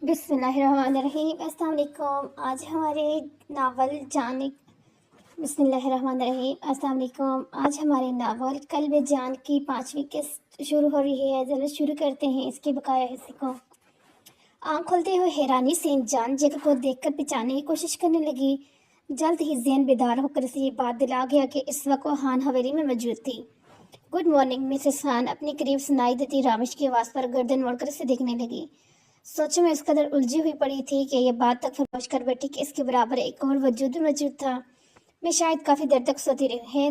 بسم اللہ الرحمن الرحیم۔ السلام علیکم۔ آج ہمارے ناول بسم اللہ الرحمن الرحیم۔ السلام علیکم۔ آج ہمارے ناول قلب جان کی 5ویں قسط شروع ہو رہی ہے۔ ذرا شروع کرتے ہیں اس کے بقایا حصے کو۔ آنکھ کھلتے ہوئے حیرانی سے جان جگہ کو دیکھ کر پہچاننے کی کوشش کرنے لگی۔ جلد ہی ذہن بیدار ہو کر اسے یہ بات دلا گیا کہ اس وقت وہ خان حویلی میں موجود تھی۔ گڈ مارننگ مسز خان اپنے قریب سنائی دیتی رامش کی آواز پر گردن موڑ کر اسے دیکھنے لگی۔ سوچوں میں اس قدر الجھی ہوئی پڑی تھی کہ یہ بات تک فراموش کر بیٹھی کہ اس کے برابر ایک اور وجود بھی موجود تھا۔ میں شاید کافی دیر تک سوتی رہی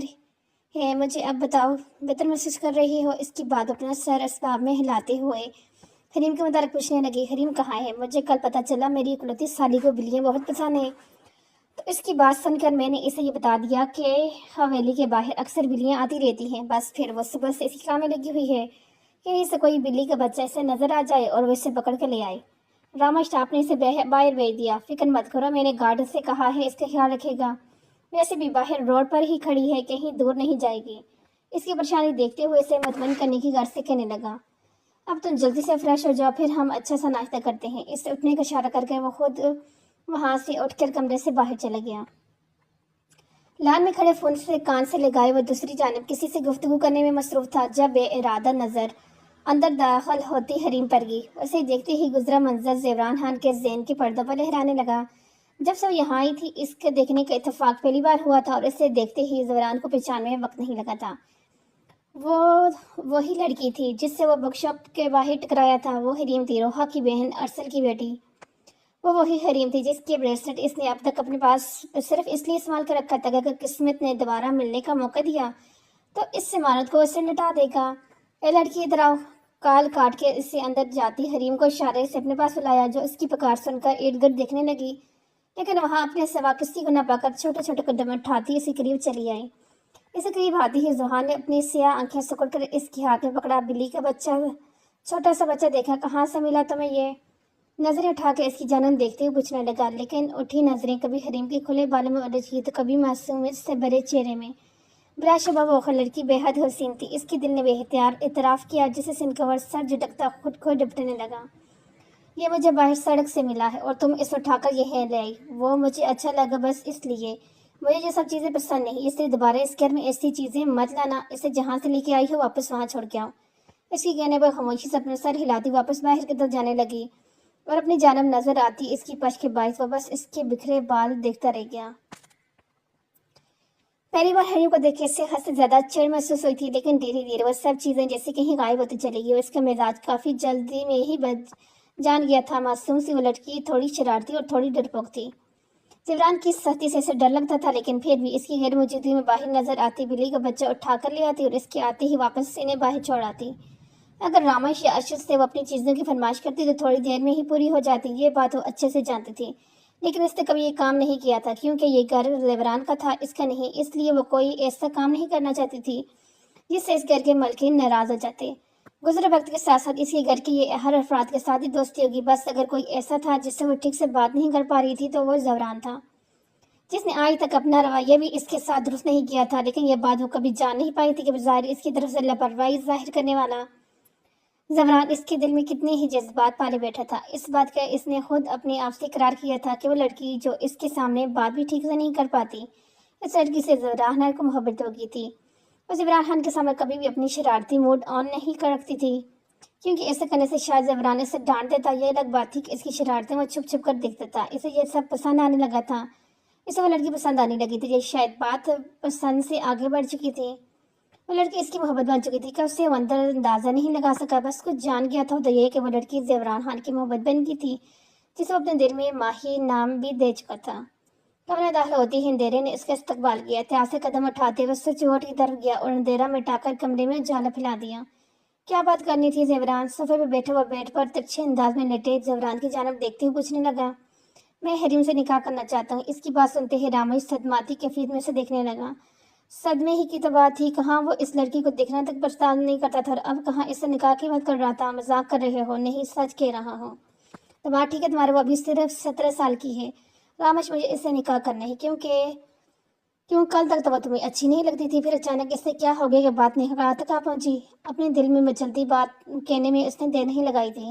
ہے مجھے اب بتاؤ، بہتر محسوس کر رہی ہو؟ اس کی بات اپنا سر اسباب میں ہلاتے ہوئے حریم کے متعلق پوچھنے لگی۔ حریم کہاں ہے؟ مجھے کل پتہ چلا میری اکلوتی سالی کو بلیاں بہت پسند ہیں، تو اس کی بات سن کر میں نے اسے یہ بتا دیا کہ حویلی کے باہر اکثر بلیاں آتی رہتی ہیں۔ بس پھر وہ صبح سے اسی کام میں لگی ہوئی ہے کہ کہیں سے کوئی بلی کا بچہ اسے نظر آ جائے اور وہ اسے پکڑ کے لے آئے۔ رامش آپ نے اسے باہر بھیج دیا؟ فکر مت کرو، میں نے گارڈ سے کہا ہے، اس کا خیال رکھے گا۔ ویسے بھی باہر روڈ پر ہی کھڑی ہے، کہیں دور نہیں جائے گی۔ اس کی پریشانی دیکھتے ہوئے اسے مطمئن کرنے کی غرض سے کہنے لگا۔ اب تم جلدی سے فریش ہو جاؤ، پھر ہم اچھا سا ناشتہ کرتے ہیں۔ اس سے اٹھنے کا اشارہ کر کے وہ خود وہاں سے اٹھ کر کمرے سے باہر چلا گیا۔ لان میں کھڑے فون سے کان سے لگائے وہ دوسری جانب کسی سے گفتگو کرنے میں مصروف تھا جب بے ارادہ نظر اندر داخل ہوتی حریم پر گئی۔ اسے دیکھتے ہی گزرا منظر زیوران خان کے ذہن کے پردوں پر لہرانے لگا۔ جب سے وہ یہاں آئی تھی اس کے دیکھنے کا اتفاق پہلی بار ہوا تھا اور اسے دیکھتے ہی زیوران کو پہچاننے میں وقت نہیں لگا تھا۔ وہ وہی لڑکی تھی جس سے وہ بک شاپ کے باہر ٹکرایا تھا۔ وہ حریم تھی، روحا کی بہن، ارسل کی بیٹی۔ وہ وہی حریم تھی جس کے بریسلٹ اس نے اب تک اپنے پاس صرف اس لیے استعمال کر رکھا تھا کہ اگر قسمت نے دوبارہ ملنے کا موقع دیا تو اس ضمانت کو اسے لٹا دے گا۔ اے لڑکی ادھر آؤ، کال کاٹ کے اسے اندر جاتی حریم کو اشارے سے اپنے پاس بلایا، جو اس کی پکار سن کر ارد گرد دیکھنے لگی، لیکن وہاں اپنے سوا کسی کو نہ پا کر چھوٹے چھوٹے قدم اٹھاتی اسی قریب چلی آئی۔ اسے قریب آتی ہی زحان نے اپنی سیاہ آنکھیں سکڑ کر اس کے ہاتھ میں پکڑا۔ بلی کا بچہ، چھوٹا سا بچہ دیکھا، کہاں سے ملا تمہیں یہ؟ نظریں اٹھا کے اس کی جانب دیکھتے ہوئے پوچھنے لگا، لیکن اٹھی نظریں کبھی حریم کے کھلے بالوں میں الجھی تو کبھی معصومیت سے بھرے چہرے میں۔ بلا شبہ وہ لڑکی بے حد حسین تھی۔ اس کے دل نے بے اختیار اعتراف کیا، جسے سن کر سر جھٹکتا خود کو ڈپٹنے لگا۔ یہ مجھے باہر سڑک سے ملا ہے اور تم اس اٹھا کر یہ لے آئی۔ وہ مجھے اچھا لگا بس اس لیے۔ مجھے یہ سب چیزیں پسند نہیں، اس لیے دوبارہ اس گھر میں ایسی چیزیں مت لانا۔ اسے جہاں سے لے کے آئی ہو واپس وہاں چھوڑ کے آؤ۔ اس کے کہنے پر خاموشی سے اپنا سر ہلاتی واپس باہر کی طرف جانے لگی اور اپنی جانب نظر آتی اس کی پش کے باعث وہ بس اس کے بکھرے بال دیکھتا رہ گیا۔ پہلی بار حریم کو دیکھ کے اس سے حد سے زیادہ چڑ محسوس ہوئی تھی، لیکن دھیرے دھیرے وہ سب چیزیں جیسے کہیں غائب ہوتی چلی گئی اور اس کا مزاج کافی جلدی میں ہی جان گیا تھا۔ معصوم سی وہ لڑکی تھوڑی شرارتی اور تھوڑی ڈرپوک تھی۔ زیوران کی سختی سے اسے ڈر لگتا تھا، لیکن پھر بھی اس کی غیر موجودگی میں باہر نظر آتی بلی کا بچہ اٹھا کر لے آتی اور اس کے آتے ہی واپس انہیں باہر چھوڑ آتی۔ اگر رامش یا ارشد سے وہ اپنی چیزوں کی فرمائش کرتی تو تھوڑی دیر میں ہی پوری ہو جاتی۔ یہ بات وہ اچھے سے جانتی تھی، لیکن اس نے کبھی یہ کام نہیں کیا تھا کیونکہ یہ گھر زیوران کا تھا، اس کا نہیں۔ اس لیے وہ کوئی ایسا کام نہیں کرنا چاہتی تھی جس سے اس گھر کے مالکین ناراض ہو جاتے۔ گزرے وقت کے ساتھ ساتھ اس کے گھر کے یہ ہر افراد کے ساتھ ہی دوستی ہوگی۔ بس اگر کوئی ایسا تھا جس سے وہ ٹھیک سے بات نہیں کر پا رہی تھی تو وہ زیوران تھا، جس نے آج تک اپنا رویہ بھی اس کے ساتھ درست نہیں کیا تھا۔ لیکن یہ بات وہ کبھی جان نہیں پائی تھی کہ بظاہر اس کی طرف سے لاپرواہی ظاہر کرنے والا زیوران اس کے دل میں کتنے ہی جذبات پالے بیٹھا تھا۔ اس بات کا اس نے خود اپنے آپ سے اقرار کیا تھا کہ وہ لڑکی جو اس کے سامنے بات بھی ٹھیک سے نہیں کر پاتی، اس لڑکی سے زیوران خان کو محبت ہو گئی تھی۔ وہ زیوران خان کے سامنے کبھی بھی اپنی شرارتی موڈ آن نہیں کر رکھتی تھی، کیونکہ ایسا کرنے سے شاید زیوران اسے ڈانٹ دیتا۔ یہ الگ بات تھی کہ اس کی شرارتیں وہ چھپ چھپ کر دیکھتا تھا۔ اسے یہ سب پسند آنے لگا تھا، اسے وہ لڑکی پسند آنے لگی تھی۔ یہ شاید بات پسند سے آگے بڑھ چکی تھی، وہ لڑکی اس کی محبت بن چکی تھی کہ اسے وہ اندر اندازہ نہیں لگا سکا۔ بس کچھ جان گیا تھا تو یہ کہ وہ لڑکی زیوران خان کی محبت بن گئی تھی، جسے وہ اپنے دل میں ماہی نام بھی دے چکا تھا۔ کمرے میں داخل ہوتی ہی اندھیرے نے اس کا استقبال کیا۔ احتیاط سے قدم اٹھاتے ہوئے سوئچ بورڈ کی طرف گیا اور اندھیرا مٹا کر کمرے میں اجالا پھیلا دیا۔ کیا بات کرنی تھی زیوران؟ صوفے پہ بیٹھے وہ بیڈ پر ترچھے انداز میں لیٹے زیوران کی جانب دیکھتے ہوئے پوچھنے لگا۔ میں حریم سے نکاح کرنا چاہتا ہوں۔ اس کی بات سنتے ہی رامش صدماتی کیفیت میں سے دیکھنے لگا۔ صدمے ہی کی تو بات تھی، کہاں وہ اس لڑکی کو دیکھنا تک پرستان نہیں کرتا تھا اور اب کہاں اس سے نکاح کی بات کر رہا تھا۔ مذاق کر رہے ہو؟ نہیں، سچ کہہ رہا ہوں۔ تو بات ٹھیک ہے تمہارے، وہ ابھی صرف 17 سال کی ہے۔ رامش، مجھے اس سے نکاح کرنا ہے کیوں کل تک تو وہ تمہیں اچھی نہیں لگتی تھی، پھر اچانک اس سے کیا ہو گیا کہ بات نکاح تک آ پہنچی؟ اپنے دل میں مچلتی بات کہنے میں اس نے دیر نہیں لگائی تھی۔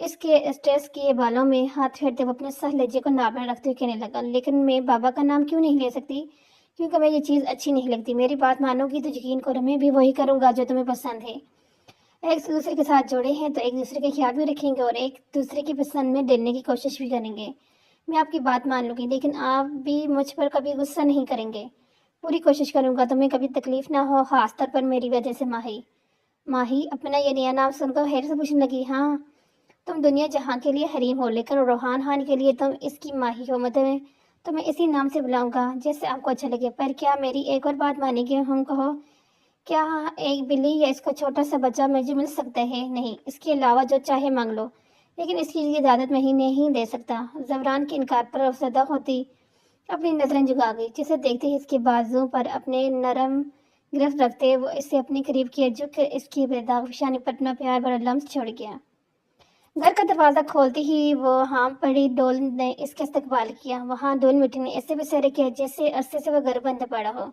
اس کے اسٹریس کیے بالوں میں ہاتھ پھیرتے وہ اپنے سہ لہجے کو نارمل رکھتے ہوئے کہنے لگا، لیکن میں بابا کا نام کیوں نہیں لے سکتی؟ کیونکہ میں یہ چیز اچھی نہیں لگتی۔ میری بات مانو گی تو یقین کرو میں بھی وہی کروں گا جو تمہیں پسند ہے۔ ایک دوسرے کے ساتھ جڑے ہیں تو ایک دوسرے کے خیال بھی رکھیں گے اور ایک دوسرے کی پسند میں ڈلنے کی کوشش بھی کریں گے۔ میں آپ کی بات مان لوں گی، لیکن آپ بھی مجھ پر کبھی غصہ نہیں کریں گے۔ پوری کوشش کروں گا تمہیں کبھی تکلیف نہ ہو، خاص طور پر میری وجہ سے۔ ماہی اپنا یہ نیا نام سن کر حیرت سے پوچھنے لگی، ہاں تم دنیا جہاں کے لیے حریم ہو، لیکن روحان خان کے لیے تم اس کی ماہی ہو۔ مطلب تو میں اسی نام سے بلاؤں گا جس سے آپ کو اچھا لگے، پر کیا میری ایک اور بات مانیں گے؟ ہم کہو کیا ایک بلی یا اس کا چھوٹا سا بچہ مجھے مل سکتا ہے؟ نہیں، اس کے علاوہ جو چاہے مانگ لو، لیکن اس کی اجازت میں ہی نہیں دے سکتا۔ زبران کے انکار پر افسردہ ہوتی اپنی نظریں جھکا گئی، جسے دیکھتے ہی اس کے بازو پر اپنے نرم گرفت رکھتے وہ اسے اپنے قریب کیا، جھک کر اس کی بےداغ پیشانی پر اپنا پیار بھرا لمس چھوڑ گیا۔ گھر کا دروازہ کھولتے ہی وہ ہام پڑی ڈول نے اس کا استقبال کیا۔ وہاں ڈول میٹنگ نے ایسے بسیرے کیا جیسے عرصے سے وہ گھر بند پڑا ہو۔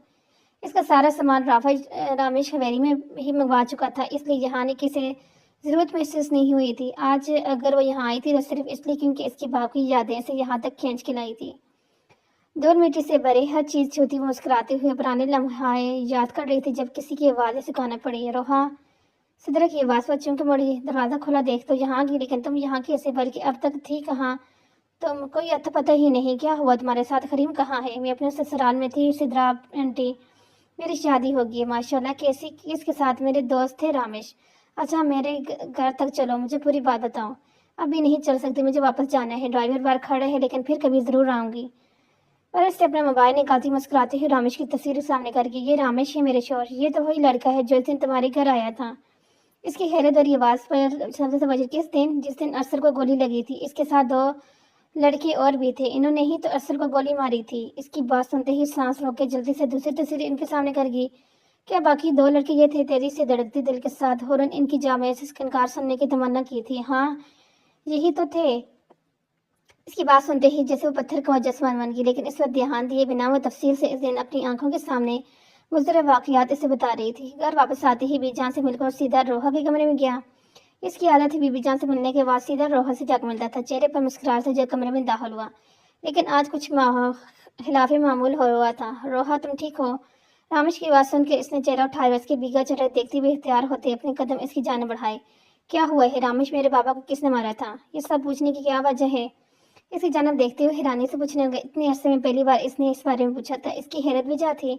اس کا سارا سامان رامیش حویلی میں ہی منگوا چکا تھا، اس لیے یہاں آنے کی اسے ضرورت محسوس نہیں ہوئی تھی۔ آج اگر وہ یہاں آئی تھی تو صرف اس لیے کیونکہ اس کی باپ کی یادیں اسے یہاں تک کھینچ کے لائی تھی۔ دھول مٹی سے بھرے ہر چیز چھوتی وہ مسکراتے ہوئے پرانے لمحے یاد کر رہی تھی جب کسی کی آواز سکھانا پڑی، روحا صدرہ کی آواز پر چونکہ مڑی، دروازہ کھلا دیکھ تو یہاں کی، لیکن تم یہاں کیسے؟ بلکہ اب تک تھی کہاں تم؟ کوئی پتہ ہی نہیں۔ کیا ہوا تمہارے ساتھ؟ کریم کہاں ہے؟ میں اپنے سسرال میں تھی صدرہ آنٹی، میری شادی ہوگی ہے ماشاءاللہ۔ کس کے ساتھ؟ میرے دوست تھے رامیش۔ اچھا میرے گھر تک چلو، مجھے پوری بات بتاؤ۔ ابھی نہیں چل سکتی، مجھے واپس جانا ہے، ڈرائیور باہر کھڑا ہے، لیکن پھر کبھی ضرور آؤں گی۔ پر اس سے اپنا موبائل نکالتی مسکراتے ہوئے رامیش کی تصویر سامنے کر کے، یہ رامیش ہے میرے شوہر، یہ تو وہی لڑکا ہے جو اس دن تمہارے گھر آیا تھا۔ اس کی حیرت اور آواز پر سبز وجہ جس دن ارسل کو گولی لگی تھی، اس کے ساتھ 2 لڑکے اور بھی تھے، انہوں نے ہی تو ارسل کو گولی ماری تھی۔ اس کی بات سنتے ہی سانس روک کے جلدی سے دوسری تصویر ان کے سامنے کر گئی۔ کیا باقی 2 لڑکے یہ تھے؟ تیزی سے دھڑکتے دل کے ساتھ ہورن ان کی جامع سے انکار سننے کی تمنا کی تھی۔ ہاں یہی تو تھے۔ اس کی بات سنتے ہی جیسے وہ پتھر کا مجسمہ بن گئی، لیکن اس وقت دھیان دیے بنا وہ تفصیل سے اس دن اپنی آنکھوں کے سامنے گزرے واقعات اسے بتا رہی تھی۔ گھر واپس آتے ہی بی جان سے مل کر سیدھا روحا کے کمرے میں گیا۔ اس کی عادت تھی بی جان سے ملنے کے بعد سیدھا روحا سے جا کے ملتا تھا۔ چہرے پر مسکراہٹ سے جو کمرے میں داخل ہوا، لیکن آج کچھ خلاف معمول ہو رہا تھا۔ روحا تم ٹھیک ہو؟ رامیش کی بات سن کے اس نے چہرہ اٹھایا، اس کے بیگا چہرہ دیکھتے ہوئے اختیار ہوتے اپنے قدم اس کی جانب بڑھائے۔ کیا ہوا ہے رامیش؟ میرے بابا کو کس نے مارا تھا؟ یہ سب پوچھنے کی کیا وجہ ہے؟ اس کی جانب دیکھتے ہوئے حیرانی سے پوچھنے لگا۔ اتنے عرصے میں پہلی بار اس نے اس بارے میں پوچھا تھا۔ اس کی حیرت بھی جا تھی۔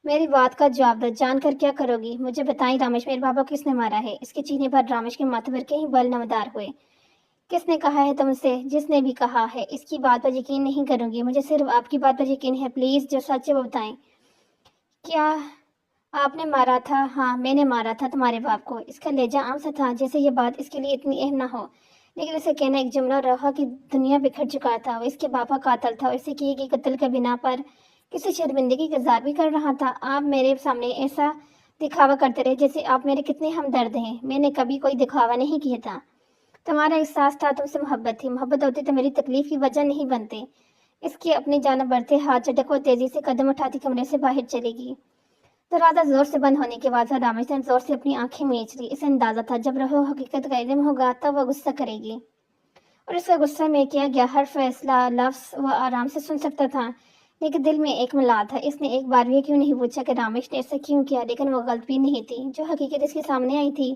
میری بات کا جواب دو، جان کر کیا کرو گی؟ مجھے بتائیں رامیش میرے بابا کو کس نے مارا ہے؟ اس کے چیخنے پر رامیش کے ماتھے پر کہیں بل نمودار ہوئے۔ کس نے کہا ہے تم سے؟ جس نے بھی کہا ہے، اس کی بات پر یقین نہیں کروں گی، مجھے صرف آپ کی بات پر یقین ہے، پلیز جو سچ ہے وہ بتائیں۔ کیا آپ نے مارا تھا؟ ہاں میں نے مارا تھا تمہارے باپ کو۔ اس کا لہجہ عام سا تھا، جیسے یہ بات اس کے لیے اتنی اہم نہ ہو، لیکن اسے کہنا ایک جملہ روحا کی دنیا بکھر چکا تھا۔ وہ اس کے باپ کا قاتل تھا اور اسے کیے گئے قتل کے بنا پر کسی شرمندگی کا اظہار بھی کر رہا تھا۔ آپ میرے سامنے ایسا دکھاوا کرتے رہے جیسے آپ میرے کتنے ہمدرد ہیں۔ میں نے کبھی کوئی دکھاوا نہیں کیا تھا۔ تمہارا احساس تھا، تم سے محبت تھی، محبت ہوتی تو میری تکلیف کی وجہ نہیں بنتے۔ اس کے اپنی جانب بڑھتے ہاتھ چٹک وہ تیزی سے قدم اٹھاتی کمرے سے باہر چلے گی۔ دروازہ زور سے بند ہونے کے بعد رامیش نے زور سے اپنی آنکھیں میچ لی۔ اسے اندازہ تھا جب روحا حقیقت کا علم ہوگا تب وہ غصہ کرے گی، اور اس کا غصہ میں کیا گیا ہر فیصلہ لفظ وہ آرام سے سن سکتا تھا، لیکن دل میں ایک ملال تھا۔ اس نے ایک بار بھی کیوں نہیں پوچھا کہ رامیش نے ایسا کیوں کیا، لیکن وہ غلط بھی نہیں تھی۔ جو حقیقت اس کے سامنے آئی تھی،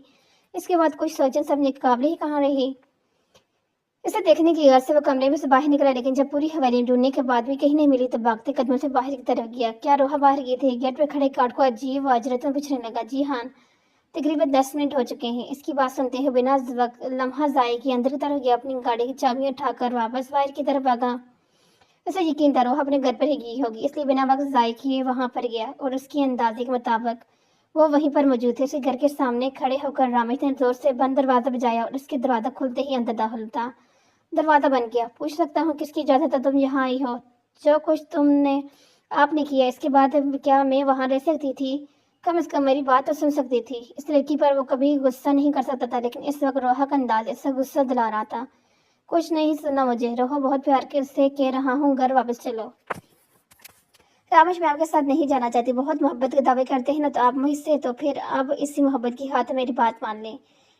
اس کے بعد کچھ سوچنے سمجھنے کے قابل ہی کہاں رہی۔ اسے دیکھنے کی غرض سے وہ کمرے میں سے باہر نکلا، لیکن جب پوری حویلی ڈھونڈنے کے بعد بھی کہیں نہیں ملی تو بھاگتے قدموں سے باہر کی طرف گیا۔ کیا روحا باہر گئی تھی؟ گیٹ پہ کھڑے کارڈ کو عجیب و اجرت میں پوچھنے لگا۔ جی ہاں، تقریباً 10 منٹ ہو چکے ہیں۔ اس کی بات سنتے ہوئے بنا لمحہ ضائع کیے اندر کی طرف گیا، اپنی گاڑی کی چابیاں اٹھا کر واپس باہر کی طرف بھاگا۔ اسے یقین تھا روحا اپنے گھر پر ہی گئی ہوگی، اس لیے بنا وقت ضائع کیے وہاں پر گیا، اور اس کے اندازے کے مطابق وہ وہیں پر موجود تھے۔ اس کے گھر کے سامنے کھڑے ہو کر رامیش نے زور سے بند دروازہ بجایا، اور اس کے دروازہ کھلتے ہی اندر داخل ہوتا۔ دروازہ بن گیا۔ پوچھ سکتا ہوں کس کی اجازت ہے تم یہاں آئی ہو؟ جو کچھ آپ نے کیا، اس کے بعد کیا میں وہاں رہ سکتی تھی؟ کم از کم میری بات تو سن سکتی تھی۔ اس لڑکی پر وہ کبھی غصہ نہیں کر سکتا تھا، لیکن اس وقت روحا کا انداز ایسا غصہ دلا رہا تھا۔ کچھ نہیں سننا مجھے، روحا بہت پیار سے کہہ رہا ہوں، گھر واپس چلو۔ رامیش میں آپ کے ساتھ نہیں جانا چاہتی، بہت محبت کے دعوے کرتے ہیں نا تو آپ مجھ سے، تو پھر اب اسی محبت کی خاطر میری بات مان لیں۔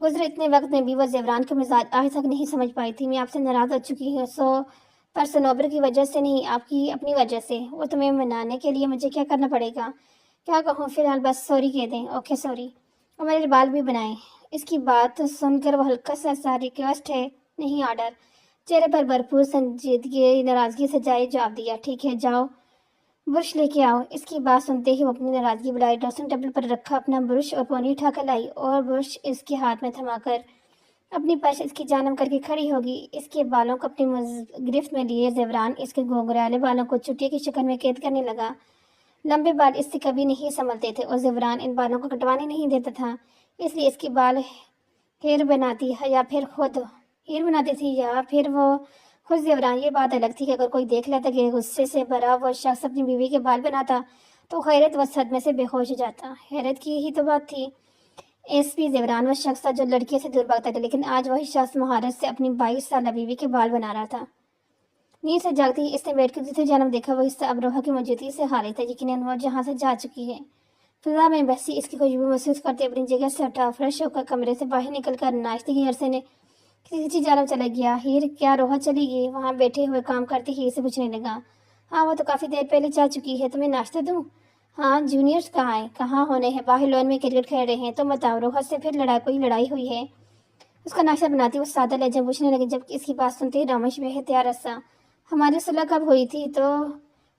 گزرے اتنے وقت میں بھی وہ زیوران کا مزاج آج تک نہیں سمجھ پائی تھی۔ میں آپ سے ناراض ہو چکی ہوں، پر صنوبر کی وجہ سے نہیں، آپ کی اپنی وجہ سے۔ وہ تمہیں منانے کے لیے مجھے کیا کرنا پڑے گا؟ کیا کہوں؟ فی الحال بس سوری کہہ دیں۔ اوکے سوری، اور میرے بال بھی بنائیں۔ اس کی بات سن کر وہ ہلکا سا ریکویسٹ ہے، نہیں آرڈر، چہرے پر بھرپور سنجیدگی ناراضگی سے جواب دیا۔ ٹھیک ہے، جاؤ برش لے کے آؤ۔ اس کی بات سنتے ہی وہ اپنی ناراضگی بلائی، ڈریسنگ ٹیبل پر رکھا اپنا برش اور پونی اٹھا کر لائی اور برش اس کے ہاتھ میں تھما کر اپنی پش اس کی جانب کر کے کھڑی ہوگی۔ اس کے بالوں کو اپنی گرفت میں لیے زیوران اس کے گھنگھرالے بالوں کو چٹیا کی شکل میں قید کرنے لگا۔ لمبے بال اس سے کبھی نہیں سنبھلتے تھے اور زیوران ان بالوں کو کٹوانے نہیں دیتا تھا، اس لیے اس کے بال ہیر بناتی تھی یا پھر وہ خود زیوران۔ یہ بات الگ تھی کہ اگر کوئی دیکھ لیتا کہ غصے سے بھرا وہ شخص اپنی بیوی کے بال بناتا تو حیرت و صدمے سے بے ہوش ہو جاتا۔ حیرت کی ہی تو بات تھی، ایس پی زیوران وہ شخص تھا جو لڑکیوں سے دور بھاگتا تھا، لیکن آج وہی شخص مہارت سے اپنی 22 سالہ بیوی کے بال بنا رہا تھا۔ نیند سے جاگتی ہی اس نے بیٹھ کر دوسری جانب دیکھا، وہ حصہ اب روحا کی موجودگی سے خالی تھا، یقیناً وہ جہاں سے جا چکی ہے۔ فضا میں بسی اس کی خوشبو محسوس کرتے اپنی جگہ سے اٹھا، فریش ہو کر کمرے سے باہر نکل کر ناشتے کی عرصے نے کسی جانب چلا گیا۔ ہیر کیا روحا چلی گئی؟ وہاں بیٹھے ہوئے کام کرتے ہی اسے پوچھنے لگا۔ ہاں، وہ تو کافی دیر پہلے جا چکی ہے، تمہیں ناشتہ دوں؟ ہاں، جونیئرز کہاں ہیں؟ کہاں ہونے ہیں، باہر لون میں کرکٹ کھیل رہے ہیں۔ تم بتاؤ، روحا سے پھر کوئی لڑائی ہوئی ہے؟ اس کا ناشتہ بناتی وہ سادہ لہجہ پوچھنے لگی، جبکہ اس کی بات سنتے ہی رامش بے اختیار ہنسا۔ ہماری صلح کب ہوئی تھی؟ تو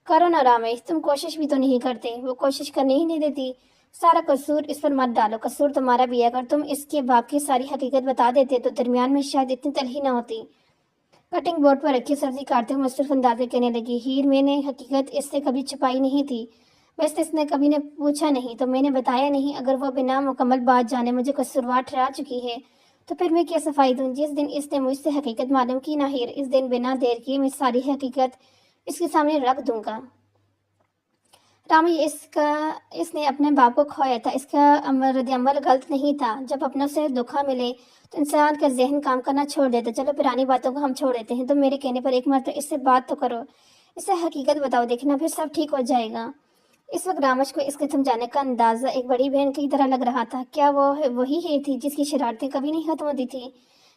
کرو نا رامش، تم کوشش بھی تو نہیں کرتے۔ وہ کوشش کرنے ہی نہیں دیتی۔ سارا قصور اس پر مت ڈالو، قصور تمہارا بھی ہے۔ اگر تم اس کے باپ کی ساری حقیقت بتا دیتے تو درمیان میں شاید اتنی تلخی نہ ہوتی۔ کٹنگ بورڈ پر رکھی سبزی کاٹتے ہوئے مصروف انداز میں کہنے لگی، ہیر میں نے حقیقت اس سے کبھی چھپائی نہیں تھی، بس اس نے کبھی نے پوچھا نہیں تو میں نے بتایا نہیں۔ اگر وہ بنا مکمل بات جانے مجھے قصوروار ٹھہرا چکی ہے تو پھر میں کیا صفائی دوں؟ جس دن اس نے مجھ سے حقیقت معلوم کی نا ہیر، اس دن بنا دیر کیے میں ساری حقیقت اس کے سامنے رکھ دوں گا۔ رامی، اس نے اپنے باپ کو کھویا تھا، اس کا رد عمل غلط نہیں تھا۔ جب اپنوں سے دھوکا ملے تو انسان کا ذہن کام کرنا چھوڑ دیتا۔ چلو پرانی باتوں کو ہم چھوڑ دیتے ہیں، تم میرے کہنے پر ایک مرتبہ اس سے بات تو کرو، اس سے حقیقت بتاؤ، دیکھنا پھر سب ٹھیک ہو جائے گا۔ اس وقت رامش کو اس کے سمجھانے کا اندازہ ایک بڑی بہن کی طرح لگ رہا تھا۔ کیا وہ وہی ہے تھی جس کی شرارتیں کبھی نہیں ختم ہوتی تھی؟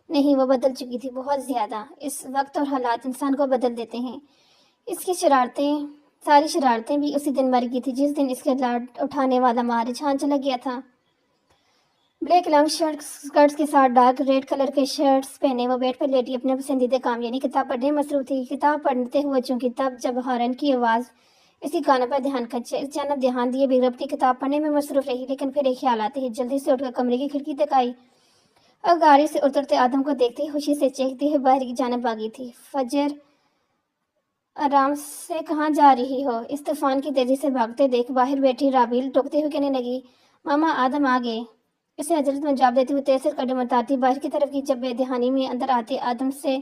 نہیں، وہ بدل چکی تھی، بہت زیادہ۔ اس وقت اور حالات انسان کو بدل دیتے ہیں۔ اس کی ساری شرارتیں بھی اسی دن مر گئی تھی جس دن اس کے لاڈ اٹھانے والا مار جھان چلا گیا تھا۔ بلیک لانگ اسکرٹس کے ساتھ ڈارک ریڈ کلر کے شرٹس پہنے وہ بیڈ پر لیٹی اپنے پسندیدہ کام یعنی کتاب پڑھنے میں مصروف تھی۔ کتاب پڑھتے ہوئے چونکہ تب جب ہارن کی آواز اس کی کانوں پر دھیان کھنچے، اس جانب دھیان دیے بغیر اپنی کتاب پڑھنے میں مصروف رہی، لیکن پھر ایک خیال آتے ہی جلدی سے اٹھ کر کمرے کی کھڑکی تک آئی اور گاڑی سے اترتے آدم کو دیکھتے ہی خوشی سے چہکتے ہوئے باہر کی جانب بھاگی تھی۔ فجر، آرام سے کہاں جا رہی ہو؟ اس طوفان کی تیزی سے بھاگتے دیکھ باہر بیٹھی رابیل ٹوکتے ہوئے کہنے لگی، ماما، آدم آ گئے۔ اسے حضرت میں جواب دیتے ہوئے تیز سے قدم اٹھاتی باہر کی طرف کی، جب بے دہانی میں اندر آتے آدم سے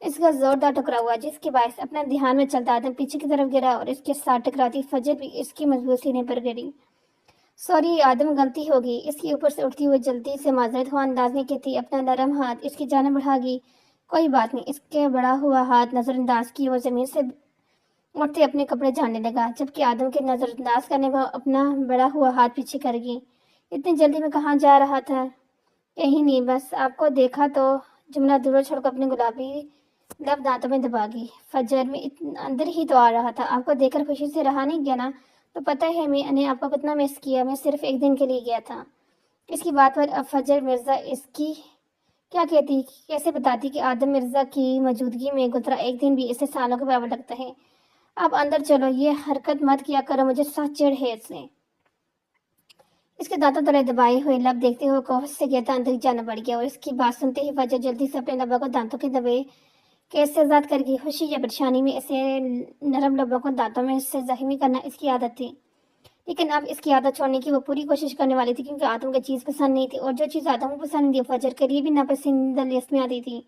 اس کا زوردار ٹکرا ہوا، جس کے باعث اپنا دھیان میں چلتا آدم پیچھے کی طرف گرا اور اس کے ساتھ ٹکراتی فجر بھی اس کی مضبوط سینے پر گری۔ سوری آدم، غلطی ہوگی۔ اس کے اوپر سے اٹھتی ہوئے جلدی سے معذرت ہوا انداز میں کہتی، اپنا نرم ہاتھ اس کی جانب بڑھا گئی۔ کوئی بات نہیں۔ اس کے بڑا ہوا ہاتھ نظر انداز کی وہ زمین سے اٹھتے اپنے کپڑے جھاڑنے لگا، جبکہ آدم کے نظر انداز کرنے وہ اپنا بڑا ہوا ہاتھ پیچھے کر گئی۔ اتنی جلدی میں کہاں جا رہا تھا؟ کہیں نہیں، بس آپ کو دیکھا تو۔ جملہ دور چھوڑ کر اپنے گلابی لب دانتوں میں دبا گئی۔ فجر، میں اندر ہی تو آ رہا تھا، آپ کو دیکھ کر خوشی سے رہا نہیں گیا نا؟ تو پتہ ہے میں نے آپ کو کتنا مس کیا، میں صرف ایک دن کے لیے گیا تھا۔ اس کی بات پر اب فجر مرزا اس کی کیا کہتی، کیسے بتاتی کہ آدم مرزا کی موجودگی میں گزرا ایک دن بھی اسے سالوں کے برابر لگتا ہے۔ اب اندر چلو، یہ حرکت مت کیا کرو، مجھے سخت چڑ ہے اس سے۔ اس کے دانتوں تلے دبائے ہوئے لب دیکھتے ہوئے کوہش سے کہتا اندر ہی جانا پڑ گیا، اور اس کی بات سنتے ہی فجر جلدی سے اپنے لبوں کو دانتوں کے دبے کیس سے آزاد کر گئی۔ خوشی یا پریشانی میں اسے نرم لبوں کو دانتوں میں سے زخمی کرنا اس کی عادت تھی، لیکن اب اس کی عادت چھوڑنے کی وہ پوری کوشش کرنے والی تھی، کیونکہ آدم کو چیز پسند نہیں تھی، اور جو چیز آدم کو پسند تھی فجر کے لیے بھی ناپسندیدہ لسٹ میں آتی تھی۔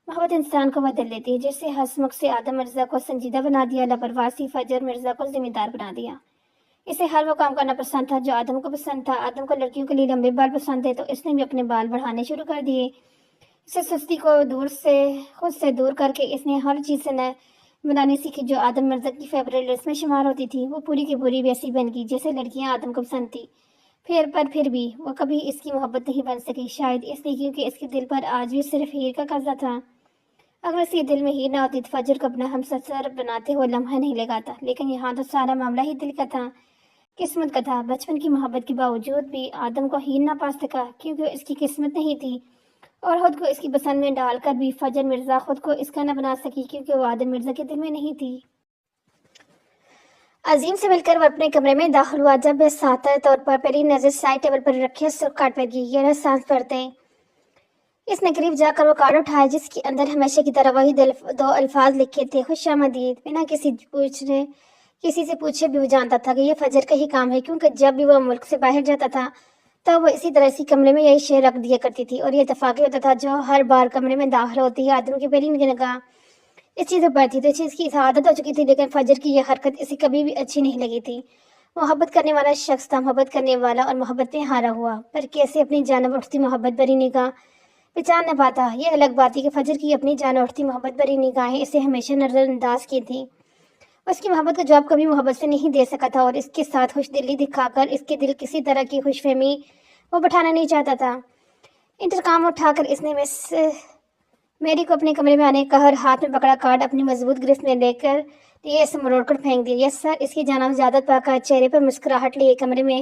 محبت انسان کو بدل دیتی ہے، جیسے ہنسمکھ سے آدم مرزا کو سنجیدہ بنا دیا، لاپرواہ سی فجر مرزا کو ذمہ دار بنا دیا۔ اسے ہر وہ کام کرنا پسند تھا جو آدم کو پسند تھا۔ آدم کو لڑکیوں کے لیے لمبے بال پسند تھے تو اس نے بھی اپنے بال بڑھانے شروع کر دیے۔ اسے سستی کو خود سے دور کر کے اس نے ہر چیز سے بنانی سیکھی جو آدم مرزا کی فیوریٹ لسٹ میں شمار ہوتی تھی۔ وہ پوری کی پوری ویسی بن گئی جیسے لڑکیاں آدم کو پسند تھی۔ پھر بھی وہ کبھی اس کی محبت نہیں بن سکی، شاید اس لیے کیونکہ اس کے دل پر آج بھی صرف ہیر کا قبضہ تھا۔ اگر اس کے دل میں ہیر نہ ہوتی تو فجر کو اپنا ہمسفر بناتے ہوئے لمحہ نہیں لگاتا، لیکن یہاں تو سارا معاملہ ہی دل کا تھا، قسمت کا تھا۔ بچپن کی محبت کے باوجود بھی آدم کو ہیر نہ پا سکا کیونکہ اس کی قسمت نہیں تھی، اور خود کو اس کی پسند میں ڈال کر بھی فجر مرزا خود کو اس کا نہ بنا سکی کیونکہ وہ آدم مرزا کے دل میں نہیں تھی۔ عظیم سے مل کر وہ اپنے کمرے میں داخل ہوا۔ جب وہ سادہ طور پر پہلی نظر سائڈ ٹیبل پر رکھے سرخ کارڈ پر کی، یہ سانس پڑتے اس نے قریب جا کر وہ کارڈ اٹھایا جس کے اندر ہمیشہ کی طرح وہی دو الفاظ لکھے تھے، خوش آمدید۔ بنا کسی سے پوچھے بھی وہ جانتا تھا کہ یہ فجر کا ہی کام ہے، کیونکہ جب بھی وہ ملک سے باہر جاتا تھا تو وہ اسی طرح اسی کمرے میں یہی شعر رکھ دیا کرتی تھی، اور یہ اتفاقی ہوتا تھا جو ہر بار کمرے میں داخل ہوتی ہی آدم کی پہلی نگاہ اس چیز پر پڑتی تھی۔ اس چیز کی عادت ہو چکی تھی، لیکن فجر کی یہ حرکت اسے کبھی بھی اچھی نہیں لگی تھی۔ محبت کرنے والا شخص تھا، محبت کرنے والا، اور محبت میں ہارا ہوا، پر کیسے اپنی جانب اٹھتی محبت بری نگاہ پہچان نہ پاتا۔ یہ الگ بات تھی کہ فجر کی اپنی جانب اٹھتی محبت بری نگاہیں اسے ہمیشہ نظر انداز کی تھی۔ اس کی محبت کا جواب کبھی محبت سے نہیں دے سکا تھا، اور اس کے ساتھ خوش دلی دکھا کر اس کے دل کسی طرح کی خوش فہمی وہ بٹھانا نہیں چاہتا تھا۔ انتقام اٹھا کر اس نے مس میری کو اپنے کمرے میں آنے کا اور ہاتھ میں پکڑا کارڈ اپنی مضبوط گرفت میں لے کر یہ اسے مروڑ کر پھینک دیا۔ یس سر، اس کی جانب زیادت پا کر چہرے پر مسکراہٹ لیے کمرے میں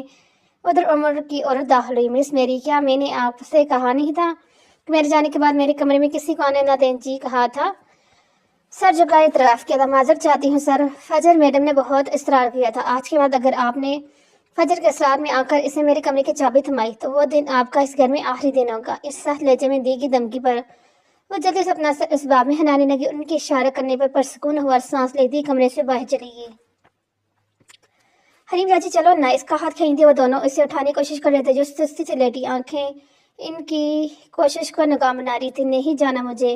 ادھر عمر کی عورت داخل ہوئی۔ مس میری، کیا میں نے آپ سے کہا نہیں تھا کہ میرے جانے کے بعد میرے کمرے میں کسی کو آنے نہ دیں؟ جی کہا تھا سر، جو کا اعتراف کیا تھا۔ معذرت چاہتی ہوں سر، فجر میڈم نے بہت اصرار کیا تھا۔ آج کے بعد اگر آپ نے فجر کے اصرار میں آ کر اسے میرے کمرے کی چابی تھمائی تو وہ دن آپ کا اس گھر میں آخری دن ہوگا۔ اس سخت لہجے میں دی گئی دھمکی پر وہ جلدی سے اپنا سر اس باب میں ہلانے لگی۔ ان کے اشارہ کرنے پر پرسکون ہوا اور سانس لیتی کمرے سے باہر چلی گئی۔ حریم راجی، چلو نا، اس کا ہاتھ کھینچتے وہ دونوں اسے اٹھانے کی کوشش کر رہے تھے جو سستی سے لیٹی، آنکھیں ان کی کوشش کو ناکام بنا رہی تھی۔ نہیں جانا مجھے۔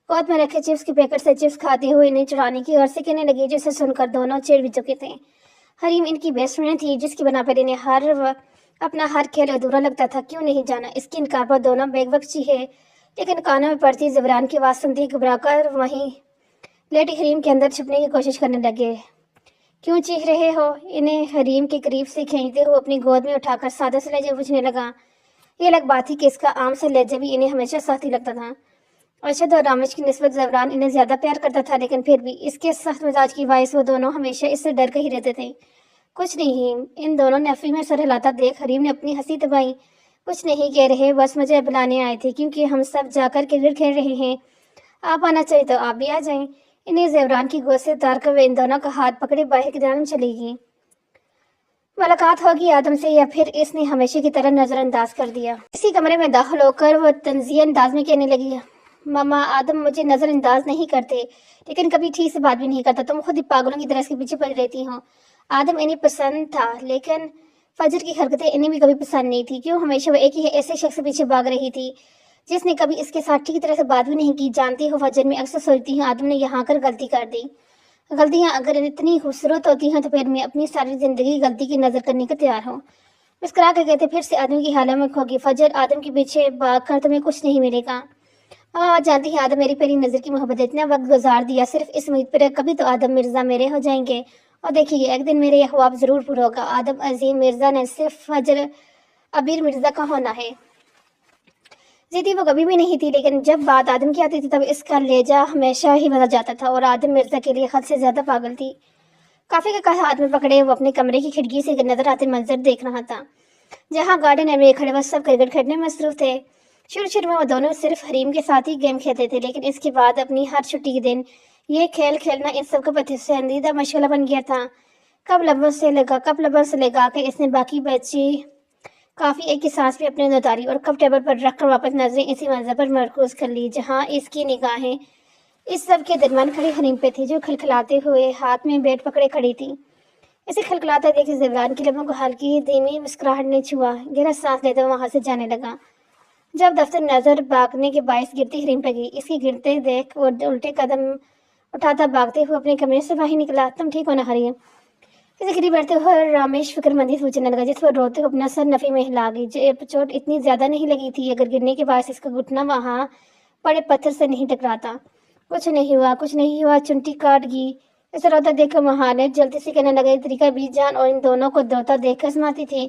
گود میں رکھے چپس کے پیکٹ سے چپس کھاتے ہوئے انہیں چڑھانے کی غرض سے کہنے لگی، جسے سن کر دونوں چڑ بھی چکے تھے۔ حریم ان کی بیسٹ فرینڈ تھی، جس کی بنا پر انہیں اپنا ہر کھیل ادھورا لگتا تھا۔ کیوں نہیں جانا؟ اس کی انکار پر دونوں بیک وقت چیخے، لیکن کانوں میں پڑتی زبران کی آواز سنتی گھبرا کر وہیں لیٹی حریم کے اندر چھپنے کی کوشش کرنے لگے۔ کیوں چیخ رہے ہو؟ انہیں حریم کے قریب سے کھینچتے ہوئے اپنی گود میں اٹھا کر سادہ سے لہجے پوچھنے لگا۔ یہ الگ بات تھی کہ اس کا عام سے لہجہ بھی انہیں ہمیشہ سختی لگتا تھا۔ ارشد اور رامش کی نسبت زبران انہیں زیادہ پیار کرتا تھا، لیکن پھر بھی اس کے سخت مزاج کی باعث وہ دونوں ہمیشہ اس سے ڈر کر ہی رہتے تھے۔ کچھ نہیں، ان دونوں نے افری میں سر ہلاتا دیکھ حریم نے اپنی ہنسی دبائی۔ کچھ نہیں کہہ رہے، بس مجھے بلانے آئے تھے کیونکہ ہم سب جا کر کرکٹ کھیل رہے ہیں۔ آپ آنا چاہیے تو آپ بھی آ جائیں۔ انہیں زبران کی گود سے اتار کر وہ ان دونوں کا ہاتھ پکڑے باہر کی جانب چلی گئی۔ ملاقات ہوگی آدم سے یا پھر اس نے ہمیشہ کی طرح نظر انداز کر دیا۔ اسی کمرے میں داخل ہو کر وہ تنزیہ انداز میں کہنے لگی، ماما، آدم مجھے نظر انداز نہیں کرتے، لیکن کبھی ٹھیک سے بات بھی نہیں کرتا۔ تم خود ہی پاگلوں کی طرح اس کے پیچھے پڑی رہتی ہو۔ آدم انہیں پسند تھا، لیکن فجر کی حرکتیں انہیں بھی کبھی پسند نہیں تھی۔ کیوں ہمیشہ وہ ایک ہی ایسے شخص کے پیچھے بھاگ رہی تھی جس نے کبھی اس کے ساتھ ٹھیک طرح سے بات بھی نہیں کی؟ جانتی ہو فجر، میں اکثر سوچتی ہوں آدم نے یہاں کر غلطی کر دی۔ غلطیاں اگر اتنی خوبصورت ہوتی ہیں تو پھر میں اپنی ساری زندگی غلطی کی نظر کرنے کو تیار ہوں۔ مسکرا کر کہتے، پھر سے آدم کی حالت میں کھوگی فجر، آدم کے پیچھے بھاگ کر تمہیں کچھ نہیں ملے گا۔ جانتی ہیں آدم میری پہلی نظر کی محبت، اتنا وقت گزار دیا صرف اس امید پر کبھی تو آدم مرزا میرے ہو جائیں گے، اور دیکھیے ایک دن میرے یہ خواب ضرور پورا ہوگا۔ آدم عظیم مرزا نے صرف فجر عبیر مرزا کا ہونا ہے۔ ضدی وہ کبھی بھی نہیں تھی، لیکن جب بات آدم کی آتی تھی تب اس کا لہجہ ہمیشہ ہی بدل جاتا تھا، اور آدم مرزا کے لیے حد سے زیادہ پاگل تھی۔ کافی کا ہاتھ میں پکڑے وہ اپنے کمرے کی کھڑکی سے نظر آتے منظر دیکھ رہا تھا، جہاں گارڈن ایریا کھڑے وہ سب کرکٹ کھیلنے میں مصروف تھے۔ شروع میں وہ دونوں صرف حریم کے ساتھ ہی گیم کھیلتے تھے، لیکن اس کے بعد اپنی ہر چھٹی کے دن یہ کھیل کھیلنا ان سب کا پسندیدہ مشغلہ بن گیا تھا۔ کب لبوں سے لگا کے اس نے باقی بچی کافی ایک کی سانس بھی اپنے اتاری، اور کب ٹیبل پر رکھ کر واپس نظریں اسی منظر پر مرکوز کر لی جہاں اس کی نگاہیں اس سب کے درمیان کھڑی حریم پہ تھی، جو کھلکھلاتے ہوئے ہاتھ میں بیٹ پکڑے کھڑی تھی۔ اسے کھلکھلاتا دیکھ زبران کی لبوں کو ہلکی دھیمی مسکراہٹ نے چھوا۔ گہرا سانس لیتے وہاں سے جانے لگا۔ جب دفتر نظر بھاگنے کے باعث گرتی حریم پہ گئی، اس کی گرتے دیکھ وہ الٹے قدم اٹھاتا بھاگتے ہوئے اپنے کمرے سے باہر نکلا۔ تم ٹھیک ہو نا حریم؟ اسے قریب بیٹھتے ہوئے رامش فکر مندی سے پوچھنے لگا، جس پر روتے ہوئے اپنا سر نفی میں ہلا گئی۔ چوٹ اتنی زیادہ نہیں لگی تھی، اگر گرنے کے باعث اس کا گھٹنا وہاں پڑے پتھر سے نہیں ٹکراتا۔ کچھ نہیں ہوا، چنٹی کاٹ گئی۔ اسے روتا دیکھ کر وہاں نے جلدی سے کہنے لگا، یہ طریقہ بھی جان اور ان دونوں کو دوتا دیکھ کر سماتی تھی۔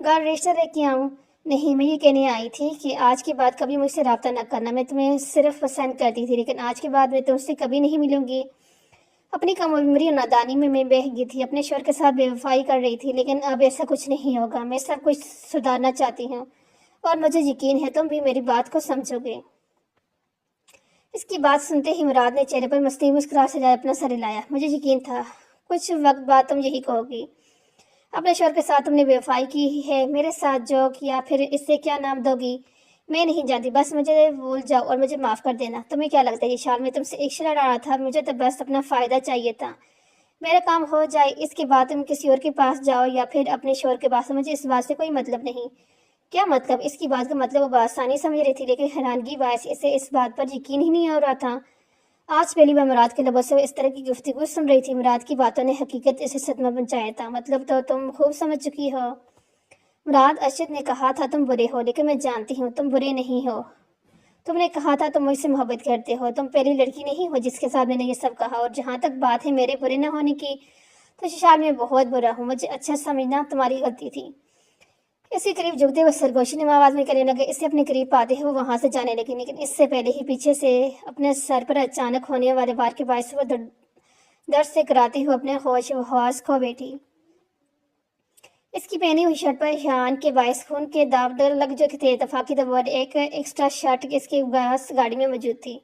گھر رجسٹر لے کے آؤں؟ نہیں، میں یہ کہنے آئی تھی کہ آج کے بعد کبھی مجھ سے رابطہ نہ کرنا۔ میں تمہیں صرف پسند کرتی تھی، لیکن آج کے بعد میں تم سے کبھی نہیں ملوں گی۔ اپنی کم عمری اور نادانی میں بہہ گئی تھی، اپنے شوہر کے ساتھ بے وفائی کر رہی تھی، لیکن اب ایسا کچھ نہیں ہوگا۔ میں سب کچھ سدھارنا چاہتی ہوں اور مجھے یقین ہے تم بھی میری بات کو سمجھو گے۔ اس کی بات سنتے ہی مراد نے چہرے پر مصنوعی مسکراہٹ سجائے اپنا سر ہلایا۔ مجھے یقین تھا کچھ وقت بعد تم یہی کہو گی۔ اپنے شوہر کے ساتھ تم نے بے وفائی کی ہے، میرے ساتھ جو کیا پھر اس سے کیا نام دو گی؟ میں نہیں جانتی، بس مجھے بھول جاؤ اور مجھے معاف کر دینا۔ تمہیں کیا لگتا ہے یہ شال میں تم سے ایک شرا ڈالا تھا؟ مجھے تو بس اپنا فائدہ چاہیے تھا، میرا کام ہو جائے، اس کے بعد تم کسی اور کے پاس جاؤ یا پھر اپنے شوہر کے پاس۔ مجھے اس بات سے کوئی مطلب نہیں۔ کیا مطلب؟ اس کی بات کا مطلب وہ بآسانی سمجھ رہی تھی، لیکن حیرانگی باعث اسے اس بات پر یقین ہی نہیں ہو رہا تھا۔ آج پہلی بار مراد کے لبوں سے وہ اس طرح کی گفتگو سن رہی تھی۔ مراد کی باتوں نے حقیقت اسے صدمہ پہنچایا تھا۔ مطلب تو تم خوب سمجھ چکی ہو۔ مراد، ارشد نے کہا تھا تم برے ہو، لیکن میں جانتی ہوں تم برے نہیں ہو۔ تم نے کہا تھا تم مجھ سے محبت کرتے ہو، تم پہلی لڑکی نہیں ہو جس کے ساتھ میں نے یہ سب کہا۔ اور جہاں تک بات ہے میرے برے نہ ہونے کی، تو ششال میں بہت برا ہوں، مجھے اچھا سمجھنا تمہاری غلطی تھی۔ اس کے قریب جھکتے ہوئے سرگوشی نے آواز میں کہنے لگے۔ اسے اپنے قریب پاتے ہوئے وہ وہاں سے جانے لگی، لیکن اس سے پہلے ہی پیچھے سے اپنے سر پر اچانک ہونے والے وار کے باعث وہ درد سے کراتے ہوئے اپنے ہوش و حواس کھو بیٹھی۔ اس کی پہنی ہوئی شرٹ پر ہیان کے باعث خون کے داغ لگ چکے تھے۔ اتفاقی طور پر ایک ایکسٹرا شرٹ اس کے پاس گاڑی میں موجود تھی،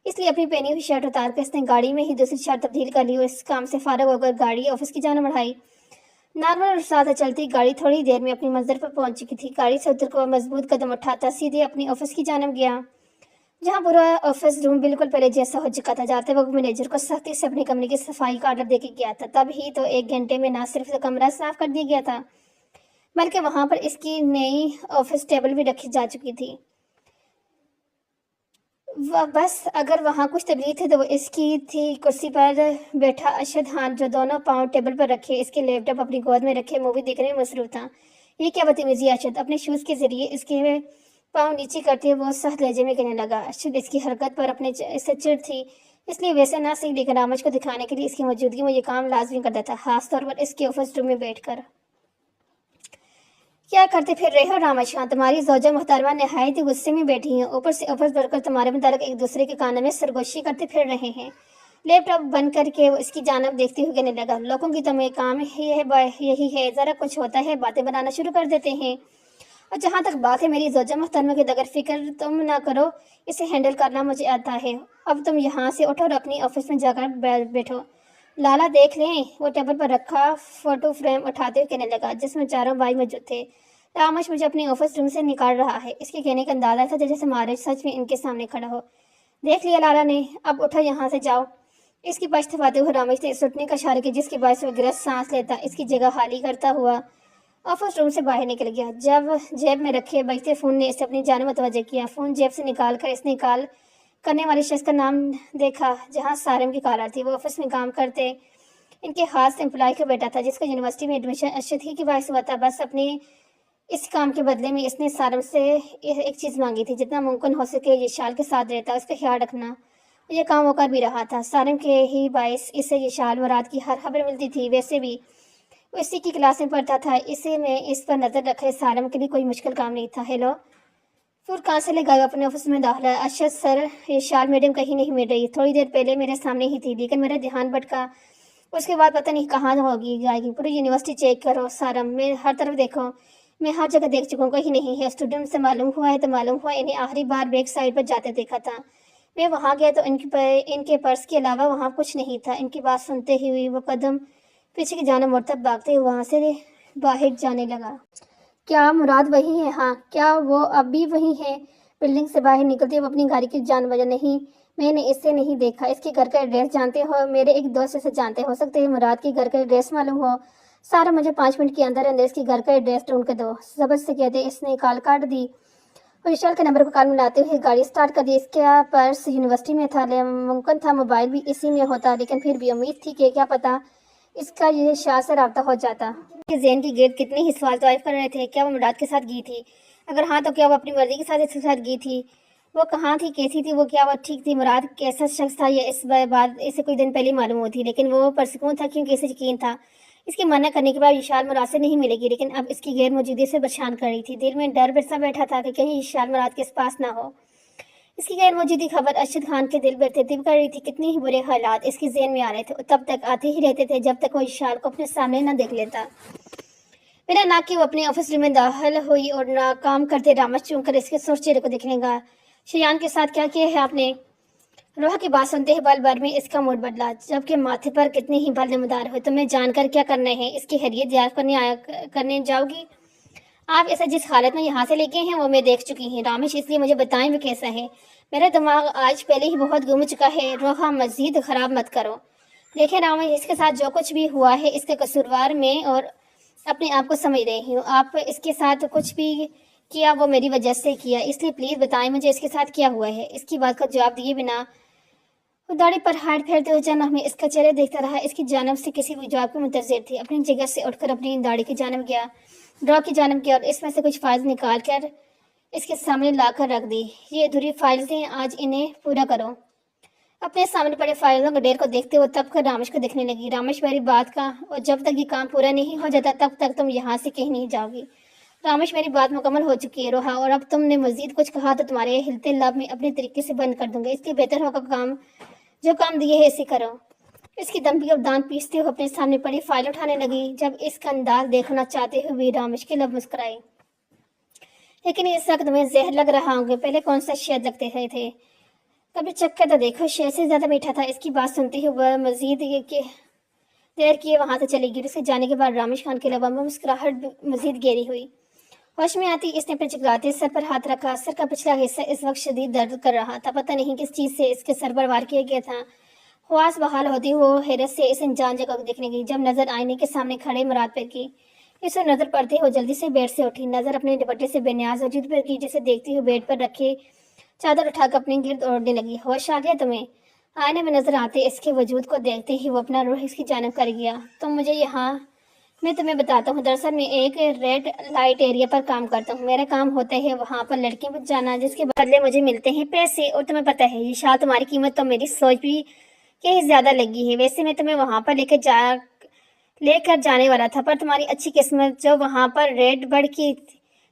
اس لیے اپنی پہنی ہوئی شرٹ اتار کر اس نے گاڑی میں ہی دوسری شرٹ تبدیل کر لی اور اس کام سے فارغ ہو کر گاڑی آفس کی جانب بڑھائی۔ نارمل اور سادہ چلتی گاڑی تھوڑی دیر میں اپنی منزل پر پہنچ چکی تھی۔ گاڑی سے اتر کر وہ مضبوط قدم اٹھاتا سیدھے اپنی آفس کی جانب گیا، جہاں پورا آفس روم بالکل پہلے جیسا ہو چکا تھا۔ جاتے وقت مینیجر کو سختی سے اپنے کمرے کی صفائی کا آرڈر دے کے گیا تھا۔ تب ہی تو 1 گھنٹے میں نہ صرف کمرہ صاف کر دیا گیا تھا، بلکہ وہاں پر اس کی نئی آفس ٹیبل بھی رکھی جا چکی تھی۔ بس اگر وہاں کچھ تبدیلی تھی تو وہ اس کی تھی۔ کرسی پر بیٹھا ارشد خان، جو دونوں پاؤں ٹیبل پر رکھے اس کے لیپ ٹاپ اپنی گود میں رکھے مووی دیکھنے میں مصروف تھا۔ یہ کیا بدتمیزی ہے ارشد؟ اپنے شوز کے ذریعے اس کے پاؤں نیچے کرتے وہ سخت لہجے میں کہنے لگا۔ ارشد اس کی حرکت پر اپنے سے چڑ تھی، اس لیے ویسے نہ صحیح لیکن رامج کو دکھانے کے لیے اس کی موجودگی میں یہ کام لازمی کرتا تھا، خاص طور پر اس کے آفس روم میں بیٹھ کر۔ کیا کرتے پھر رہے ہو رامج خان؟ تمہاری زوجہ محترمہ نہایت ہی غصے میں بیٹھی ہیں، اوپر سے آفس بڑھ کر تمہارے متعلق ایک دوسرے کے کانوں میں سرگوشی کرتے پھر رہے ہیں۔ لیپ ٹاپ بند کر کے وہ اس کی جانب دیکھتے ہوئے کہنے لگا۔ لوگوں کی تمہیں کام یہی ہے، ذرا کچھ ہوتا ہے باتیں بنانا شروع کر دیتے ہیں۔ اور جہاں تک بات ہے میری زوجہ محترمہ کی، اگر فکر تم نہ کرو، اسے ہینڈل کرنا مجھے آتا ہے۔ اب تم یہاں سے اٹھو اور اپنی آفس میں جا کر بیٹھو۔ لالا دیکھ لیں؟ وہ ٹیبل پر رکھا فوٹو فریم اٹھاتے ہوئے کہنے لگا، جس میں چاروں بھائی موجود تھے۔ رامج مجھے اپنے آفس روم سے نکال رہا ہے۔ اس کے کہنے کا اندازہ تھا جیسے مہاراج سچ میں ان کے سامنے کھڑا ہو۔ دیکھ لیا لالا نے، اب اٹھو یہاں سے جاؤ۔ اس کی پشت تھپاتے ہوئے رامج نے اس اٹھنے کا اشارہ کیا، جس کے باعث وہ گرفت سانس لیتا اس کی جگہ خالی کرتا ہوا آفس روم سے باہر نکل گیا۔ جب جیب میں رکھے بجتے فون نے اسے اپنی جانب متوجہ کیا۔ فون جیب سے نکال کر اس نے کال کرنے والے شخص کا نام دیکھا، جہاں سارم کی کالر تھی۔ وہ آفس میں کام کرتے ان کے خاص امپلائی کا بیٹا تھا، جس کا یونیورسٹی میں ایڈمیشن ارشد ہی کے باعث ہوا تھا۔ بس اپنے اس کام کے بدلے میں اس نے سارم سے ایک چیز مانگی تھی، جتنا ممکن ہو سکے یہ شال کے ساتھ رہتا، اس کا خیال رکھنا۔ یہ کام وہ کر بھی رہا تھا۔ سارم کے ہی باعث اسے یہ شال مراد کی ہر خبر ملتی تھی۔ ویسے بھی وہ اسی کی کلاس میں پڑھتا تھا، اسے میں اس پر نظر رکھے سارم کے لیے کوئی مشکل کام نہیں تھا۔ ہیلو فور کہاں سے لے گئے؟ اپنے آفس میں داخلہ۔ ارشد سر، یہ شال میڈم کہیں نہیں مل رہی، تھوڑی دیر پہلے میرے سامنے ہی تھی، لیکن میرا دھیان بھٹکا، اس کے بعد پتہ نہیں کہاں ہوگی جائے گی۔ پوری یونیورسٹی چیک کرو سارم، میں ہر طرف دیکھو، میں ہر جگہ دیکھ چکا ہوں، کہیں نہیں ہے۔ اسٹوڈنٹ سے معلوم ہوا ہے تو معلوم ہوا انہیں آخری بار بیک سائڈ پر جاتے دیکھا تھا۔ میں وہاں گیا تو ان کے پرس کے علاوہ وہاں کچھ نہیں تھا۔ ان کی بات سنتے ہوئے وہ قدم پیچھے کی جانب مرتب بھاگتے ہوئے وہاں سے باہر جانے لگا۔ کیا مراد وہی ہے؟ ہاں، کیا وہ اب بھی وہی ہے؟ بلڈنگ سے باہر نکلتے وہ اپنی گاڑی کی جانب بجا۔ نہیں، میں نے اسے نہیں دیکھا۔ اس کے گھر کا ایڈریس جانتے ہو؟ میرے ایک دوست اسے جانتے، ہو سکتے ہیں مراد کے گھر کا ایڈریس معلوم ہو۔ سارا مجھے 5 منٹ کے اندر اندر اس کے گھر کا ایڈریس ڈھونڈ کے دو، زبر سے کہتے اس نے کال کاٹ دی اور وشال کے نمبر کو کال ملاتے ہوئے گاڑی سٹارٹ کر دی۔ اس کا پرس یونیورسٹی میں تھا، ممکن تھا موبائل بھی اسی میں ہوتا، لیکن پھر بھی امید تھی کہ کیا پتہ اس کا یہ شاہ سے رابطہ ہو جاتا۔ کہ ذہن کی گرد کتنے ہی سوال طائف کر رہے تھے۔ کیا وہ مراد کے ساتھ گئی تھی؟ اگر ہاں تو کیا وہ اپنی مرضی کے ساتھ اس کے ساتھ گئی تھی؟ وہ کہاں تھی، کیسی تھی وہ؟ کیا وہ ٹھیک تھی؟ مراد کیسا شخص تھا یہ اس بات اسے کچھ دن پہلے معلوم ہوتی، لیکن وہ پرسکون تھا کیونکہ اسے یقین تھا اس کی منع کرنے کے بعد یشال مراد سے نہیں ملے گی، لیکن اب اس کی غیر موجودگی سے پریشان کر رہی تھی۔ دل میں ڈر برسا بیٹھا تھا کہ کہیں یشال مراد کے پاس نہ ہو۔ اس کی غیر موجودگی خبر ارشد خان کے دل پر ترتیب کر رہی تھی۔ کتنی ہی برے حالات اس کی ذہن میں آ رہے تھے، تب تک آتے ہی رہتے تھے جب تک وہ یشال کو اپنے سامنے نہ دیکھ لیتا۔ بنا ناک کے وہ اپنے آفس روم میں داخل ہوئی اور ناکام کرتے رامش چون کر اس کے سوچ چہرے کو دیکھنے گا۔ شیان کے ساتھ کیا کیا ہے آپ نے؟ روحا کی بات سنتے ہی بل بھر میں اس کا موڈ بدلا، جبکہ ماتھے پر کتنے ہی بل نمودار ہوئے۔ تمہیں جان کر کیا کرنا ہے؟ اس کی خیریت دریافت کرنے جاؤ گی؟ آپ اسے جس حالت میں یہاں سے لے گئے ہیں وہ میں دیکھ چکی ہوں رامش، اس لیے مجھے بتائیں وہ کیسا ہے۔ میرا دماغ آج پہلے ہی بہت گم چکا ہے۔ روحا مزید خراب مت کرو۔ دیکھیں رامش، اس کے ساتھ جو کچھ بھی ہوا ہے اس کا قصوروار میں اور اپنے آپ کو سمجھ رہی ہوں۔ آپ اس کے ساتھ کچھ بھی کیا وہ میری وجہ سے کیا، اس لیے پلیز بتائیں مجھے اس کے ساتھ کیا ہوا ہے۔ اس کی بات کا جواب دیے بنا وہ داڑھی پر ہاتھ پھیرتے ہوئے چند لمحے اس کا چہرہ دیکھتا رہا۔ اس کی جانب سے کسی بھی جواب کے منتظر تھی۔ اپنی جگہ سے اٹھ کر اپنی داڑھی کی جانب گیا، ڈرا کی جانب گیا اور اس میں سے کچھ فائلز نکال کر اس کے سامنے لا کر رکھ دی۔ یہ ادھوری فائلز ہیں، آج انہیں پورا کرو۔ اپنے سامنے پڑے فائلوں کے ڈھیر کو دیکھتے ہوئے تب کر رامش کو دیکھنے لگی۔ رامش میری بات کا، اور جب تک یہ کام پورا نہیں ہو جاتا تب تک تم یہاں سے کہیں نہیں جاؤ گی۔ رامش میری بات مکمل ہو چکی ہے روحا، اور اب تم نے مزید کچھ کہا تو تمہارے ہلتے لب میں اپنے طریقے سے بند کر دوں گے۔ اس لیے بہتر ہوگا جو کام دیے ہے اسے کرو۔ اس کی دم اب دانت پیستے ہوئے اپنے سامنے پڑی فائل اٹھانے لگی۔ جب اس کا انداز دیکھنا چاہتے ہوئے بھی رامش کے لب مسکرائے۔ لیکن اس وقت تمہیں زہر لگ رہا ہوں گے، پہلے کون سا شہد لگتے تھے؟ کبھی چکھ کر تو دیکھو، شہد سے زیادہ میٹھا تھا۔ اس کی بات سنتے ہی وہ مزید دیر کیے وہاں سے چلی گئی۔ اس کے جانے کے بعد رامش خان کے لبوں میں مسکراہٹ مزید گہری ہوئی۔ ہوش میں آتی اس نے اپنے چکراتے سر پر ہاتھ رکھا۔ سر کا پچھلا حصہ اس وقت شدید درد کر رہا تھا، پتہ نہیں کس چیز سے اس کے سر پر وار کیا گیا تھا۔ خواص بحال ہوتی وہ حیرت سے اس انجان جگہ کو دیکھنے گئی، جب نظر آئینے کے سامنے کھڑے مراد پر کی۔ اس پر نظر پڑتے ہو جلدی سے بیڈ سے اٹھی، نظر اپنے دوپٹے سے بے نیاز وجود پر کی، جسے دیکھتی ہوئے بیڈ پر رکھے چادر اٹھا کر اپنے گرد اوڑھنے لگی۔ ہوش آ گیا تمہیں؟ آئینے میں نظر آتے اس کے وجود کو دیکھتے ہی وہ اپنا رخ اس کی جانب کر گیا۔ تم مجھے یہاں، میں تمہیں بتاتا ہوں، دراصل میں ایک ریڈ لائٹ ایریا پر کام کرتا ہوں۔ میرا کام ہوتا ہے وہاں پر لڑکیوں کو جانا، جس کے بدلے مجھے ملتے ہیں پیسے، اور تمہیں پتہ ہے یہ شال تمہاری قیمت تو میری سوچ بھی یہی زیادہ لگی ہے۔ ویسے میں تمہیں وہاں پر لے کر جانے والا تھا، پر تمہاری اچھی قسمت جو وہاں پر ریڈ بڑھ کی،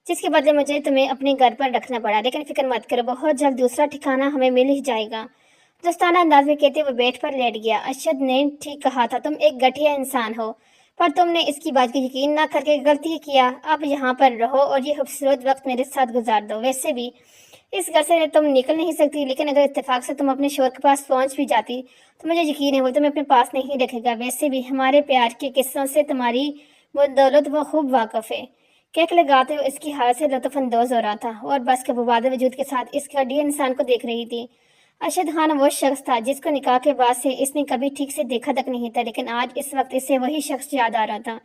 جس کے بدلے مجھے تمہیں اپنے گھر پر رکھنا پڑا۔ لیکن فکر مت کرو، بہت جلد دوسرا ٹھکانہ ہمیں مل ہی جائے گا۔ دوستانہ انداز میں کہتے ہوئے بیڈ پر لیٹ گیا۔ ارشد نے ٹھیک کہا تھا، تم ایک گٹھیا انسان ہو، پر تم نے اس کی بات کو یقین نہ کر کے غلطی کیا۔ اب یہاں پر رہو اور یہ خوبصورت وقت میرے ساتھ گزار دو۔ ویسے بھی اس گھر سے تم نکل نہیں سکتی، لیکن اگر اتفاق سے تم اپنے شوہر کے پاس پہنچ بھی جاتی تو مجھے یقین ہے وہ تمہیں اپنے پاس نہیں رکھے گا۔ ویسے بھی ہمارے پیار کے قصوں سے تمہاری بدولت وہ خوب واقف ہے۔ کیک لگاتے ہوئے اس کی حالت سے لطف اندوز ہو رہا تھا، اور بس کے مبادل وجود کے ساتھ اس گھٹیا انسان کو دیکھ رہی تھی۔ ارشد خان وہ شخص تھا جس کو نکاح کے بعد سے اس نے کبھی ٹھیک سے دیکھا تک نہیں تھا، لیکن آج اس وقت اسے وہی شخص یاد آ رہا تھا۔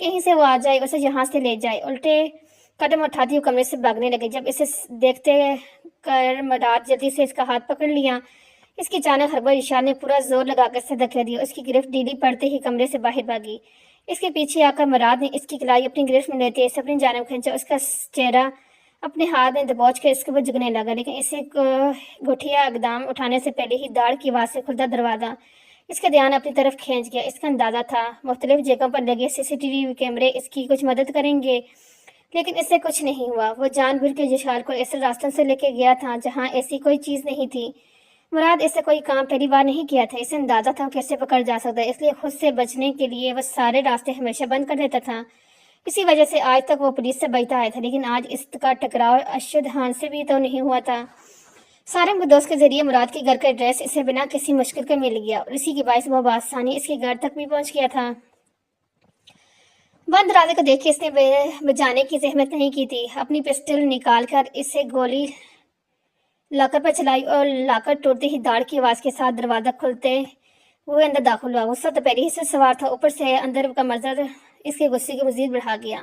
کہیں سے وہ آ جائے، اسے یہاں سے لے جائے۔ الٹے قدم اٹھاتی ہوئے کمرے سے بھاگنے لگے۔ جب اسے دیکھتے کر مراد جلدی سے اس کا ہاتھ پکڑ لیا۔ اس کی چانک ہربر یشال نے پورا زور لگا کر صدا کر دیا۔ اس کی گرفت ڈھیلی پڑتے ہی کمرے سے باہر بھاگی۔ اس کے پیچھے آ کر مراد نے اس کی کلائی اپنی گرفت میں لیتے اسے اپنی جانب کھینچا۔ اس کا چہرہ اپنے ہاتھ میں دبوچ کر اس کے اوپر جھکنے لگا، لیکن اسے گٹھیا اقدام اٹھانے سے پہلے ہی داڑھ کی آواز سے کھلتا دروازہ اس کا دھیان اپنی طرف کھینچ گیا۔ اس کا اندازہ تھا مختلف جگہوں پر لگے CCTV کیمرے اس کی کچھ مدد کریں گے، لیکن اس سے کچھ نہیں ہوا۔ وہ جان بوجھ کے یشال کو ایسے راستوں سے لے کے گیا تھا جہاں ایسی کوئی چیز نہیں تھی۔ مراد اس سے کوئی کام پہلی بار نہیں کیا تھا، اسے اندازہ تھا وہ کیسے پکڑ جا سکتا ہے، اس لیے خود سے بچنے کے لیے وہ سارے راستے ہمیشہ بند کر دیتا تھا۔ اسی وجہ سے آج تک وہ پولیس سے بچتا آیا تھا، لیکن آج اس کا ٹکراؤ ارشد خان سے بھی تو نہیں ہوا تھا۔ سارم کے دوست کے ذریعے مراد کے گھر کا ایڈریس اسے بنا کسی مشکل کے مل گیا، اور اسی کے باعث وہ بآسانی اس کے گھر تک بھی پہنچ گیا تھا۔ بند دروازے کو دیکھ کے اس نے بجانے کی زحمت نہیں کی تھی۔ اپنی پسٹل نکال کر اسے گولی لاکر پر چلائی، اور لاکر ٹوٹتے ہی داڑھ کی آواز کے ساتھ دروازہ کھلتے ہوئے اندر داخل ہوا۔ غصہ تو پہلے ہی سے سوار تھا، اوپر سے اندر کا منظر اس کے غصے کو مزید بڑھا گیا۔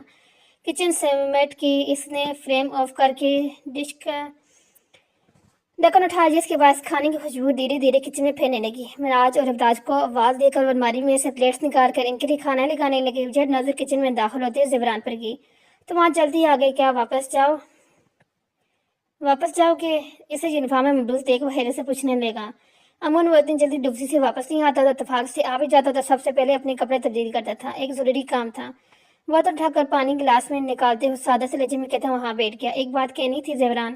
کچن سمیٹ کی اس نے فریم آف کر کے ڈش کا ڈھکن اٹھایا، جس کے باعث کھانے کی خوشبو دھیرے دھیرے کچن میں پھیلنے لگی۔ مراج اور ابتاج کو آواز دے کر الماری میں سے پلیٹس نکال کر ان کے لیے کھانا لگانے لگے۔ جھٹ نظر کچن میں داخل ہوتے زبران پر گئی۔ تم آج جلدی آ گئے کیا؟ واپس جاؤ گے؟ اسے یونیفارم میں ملبوس دیکھ وہ حیرت سے پوچھنے لگا۔ امن وہ اتنی جلدی ڈبسی سے واپس نہیں آتا تھا، اتفاق سے آ بھی جاتا تھا، سب سے پہلے اپنے کپڑے تبدیل کرتا تھا، ایک ضروری کام تھا۔ بوتل اٹھا کر پانی گلاس میں نکالتے ہوئے سادہ سے لہجے میں کہتا وہاں بیٹھ گیا۔ ایک بات کہنی تھی زیوران۔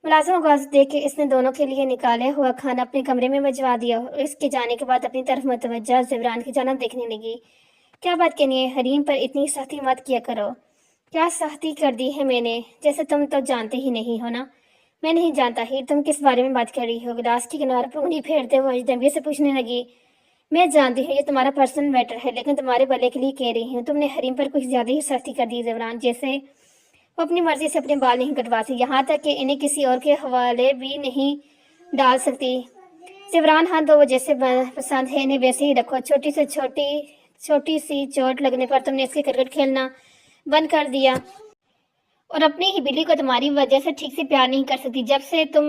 ملازموں کو دیکھ کے اس نے دونوں کے لیے نکالے ہوا کھانا اپنے کمرے میں بھجوا دیا اور اس کے جانے کے بعد اپنی طرف متوجہ زیوران کی جانب دیکھنے لگی۔ کیا بات کہنی ہے؟ حریم پر اتنی سختی مت کیا کرو۔ کیا سختی کر دی ہے میں نے؟ جیسے تم تو جانتے ہی نہیں ہو نا۔ میں نہیں جانتا ہی، تم کس بارے میں بات کر رہی ہو؟ گلاس کی کنارے پر انگلی پھیرتے ہوئے اجنبی سے پوچھنے لگی۔ میں جانتی ہوں یہ تمہارا پرسنل میٹر ہے، لیکن تمہارے بھلے کے لیے کہہ رہی ہوں۔ تم نے حریم پر کچھ زیادہ ہی سختی کر دی زیوران، جیسے وہ اپنی مرضی سے اپنے بال نہیں کٹواتی، یہاں تک کہ انہیں کسی اور کے حوالے بھی نہیں ڈال سکتی۔ زیوران ہاں تو وہ جیسے پسند ہے انہیں ویسے ہی رکھو۔ چھوٹی سی چوٹ لگنے پر تم نے اس کے کرکٹ کھیلنا بند کر دیا اور اپنی ہی بلی کو تمہاری وجہ سے ٹھیک سے پیار نہیں کر سکتی۔ جب سے تم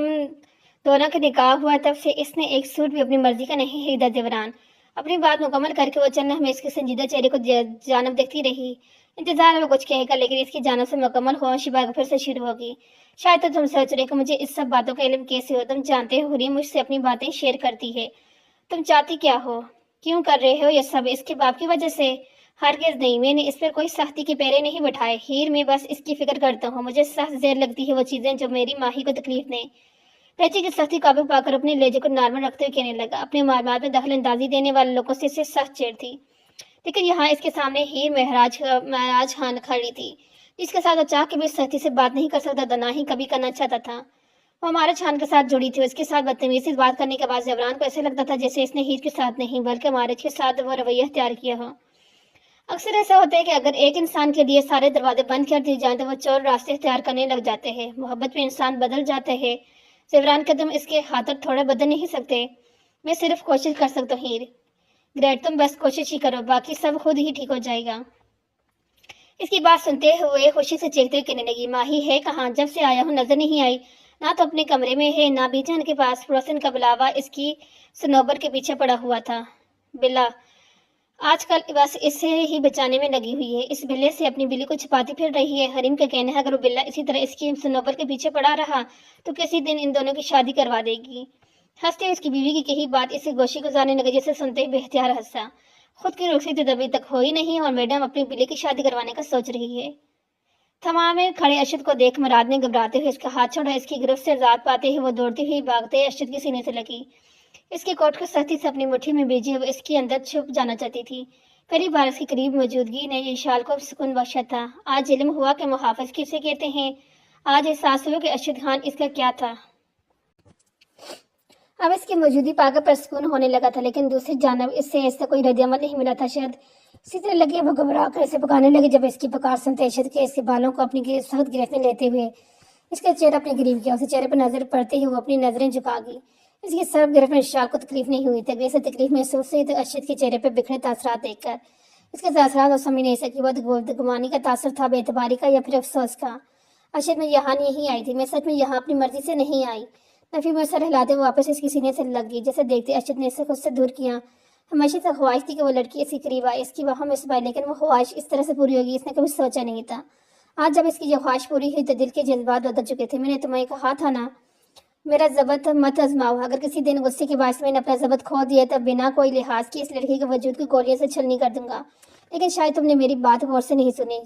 دونوں کا نکاح ہوا تب سے اس نے ایک سوٹ بھی اپنی مرضی کا نہیں خریدا۔ زیوران اپنی بات مکمل کر کے وہ چند لمحے اس کے سنجیدہ چہرے کو جانب دیکھتی رہی، انتظار میں کچھ کہے گا، لیکن اس کی جانب سے مکمل خاموشی بار پھر سے شروع ہوگی۔ شاید تو تم سوچ رہے کہ مجھے اس سب باتوں کا علم کیسے ہو؟ تم جانتے ہو حریم مجھ سے اپنی باتیں شیئر کرتی ہے۔ تم چاہتی کیا ہو؟ کیوں کر رہے ہو یہ سب؟ اس کے باپ کی وجہ سے؟ ہرگز نہیں، میں نے اس پر کوئی سختی کے پیرے نہیں بٹھائے ہیر، میں بس اس کی فکر کرتا ہوں۔ مجھے سخت زہر لگتی ہے وہ چیزیں جو میری ماہی کو تکلیف دیں۔ رچی کی سختی قابو پا کر اپنے لہجے کو نارمل رکھتے ہوئے کہنے لگا۔ اپنے معاملات میں دخل اندازی دینے والے لوگوں سے اسے سخت چیڑ تھی، لیکن یہاں اس کے سامنے ہیر مہراج خان کھڑی تھی، جس کے ساتھ وہ چاہ کے بھی سختی سے بات نہیں کر سکتا تھا، نہ ہی کبھی کرنا چاہتا تھا۔ وہ مہاراج خان کے ساتھ جڑی تھی، اس کے ساتھ بدتمیزی سے بات کرنے کے بعد زیوران کو ایسے لگتا تھا جیسے اس نے ہیر کے ساتھ نہیں بلکہ مہاراج کے ساتھ وہ رویہ اختیار کیا ہو۔ اکثر ایسا ہوتا ہے کہ اگر ایک انسان کے لیے سارے دروازے بند کر دیے جائیں تو وہ چور راستے اختیار کرنے لگ جاتے ہیں۔ محبت میں انسان بدل جاتا ہے زیوران کے، تم اس کے خاطر تھوڑا بدل نہیں سکتے؟ میں صرف کوشش کر سکتا ہوں ہیر۔ گریٹ، تم بس کوشش ہی کرو، باقی سب خود ہی ٹھیک ہو جائے گا۔ اس کی بات سنتے ہوئے خوشی سے چیختے ہوئے کہنے لگی، ماہی ہے کہاں؟ جب سے آیا ہوں نظر نہیں آئی، نہ تو اپنے کمرے میں ہے نہ بی جان کے پاس۔ پڑوسن کا بلاوا اس کی صنوبر کے پیچھے پڑا ہوا تھا۔ بلا آج کل بس اسے ہی بچانے میں لگی ہوئی ہے، اس بلے سے اپنی بلی کو چھپاتی پھر رہی ہے۔ حریم کا کہنا ہے اگر وہ بلا اسی طرح اس کی صنوبر کے پیچھے پڑا رہا تو کسی دن ان دونوں کی شادی کروا دے گی۔ ہنستے اس کی بیوی کی کہی بات اسے گوشی گزارنے لگے، جسے سنتے ہی بے اختیار ہنسا۔ خود کی رخصتی تو ابھی تک ہو ہی نہیں اور میڈم اپنی بلی کی شادی کروانے کا سوچ رہی ہے۔ تمام میں کھڑے ارشد کو دیکھ مراد نے گھبراتے ہوئے اس کا ہاتھ چھوڑا۔ اس کی گرفت سے آزاد پاتے ہی وہ دوڑتی ہوئی بھاگتے ارشد کی سینے سے لگی، اس کے کوٹ کو سختی سے اپنی مٹھی میں بھیجے وہ اس کے اندر چھپ جانا چاہتی تھی۔ پہلی بار اس کی قریب موجودگی نے شال کو سکون بخشا تھا۔ آج علم ہوا کہ محافظ کسے کہتے ہیں، آج احساس ہوا کہ ارشد خان اس کا کیا تھا۔ اب اس کی موجودگی پا کر پرسکون ہونے لگا تھا، لیکن دوسری جانب اس سے ایسا کوئی رد عمل نہیں ملا تھا۔ شاید اسی طرح لگے وہ گھبرا کر اسے پکارنے لگے جب اس کی پکار سنتے ارشد کے اس کے بالوں کو اپنی سخت گرفت میں لیتے ہوئے اس کا چہرہ اپنے قریب کیا۔ اسے چہرے پر نظر پڑتے ہی وہ اپنی نظریں جھکا گئی۔ اس کی سخت گرفت میں شال کو تکلیف نہیں ہوئی تھی، سے تکلیف محسوس ہوئی تو ارشد کے چہرے پر بکھرے تاثرات دیکھ کر اس کے تاثرات وہ سمجھ نہیں سکی، وہ گمانی کا تاثر تھا، بے اعتباری کا یا پھر افسوس کا۔ ارشد میں یہاں نہیں آئی تھی، میں سچ میں یہاں اپنی مرضی سے نہیں آئی۔ نفی میں سر ہلاتے واپس اس کی سینے سے لگ گئی، جیسے دیکھتے ارشد نے اسے خود سے دور کیا۔ ہمیشہ سے خواہش تھی کہ وہ لڑکی اس کے قریب آئے، اس کی باہوں میں سبائے، لیکن وہ خواہش اس طرح سے پوری ہوگی اس نے کبھی سوچا نہیں تھا۔ آج جب اس کی یہ خواہش پوری ہوئی تو دل کے جذبات بدل چکے تھے۔ میں نے تمہیں کہا تھا نا میرا ضبط مت آزماؤ، اگر کسی دن غصے کے باعث میں نے اپنا ضبط کھو دیا تب بنا کوئی لحاظ کی اس لڑکی کے وجود کو گولیاں سے چھلنی کر دوں گا، لیکن شاید تم نے میری بات غور سے نہیں سنی۔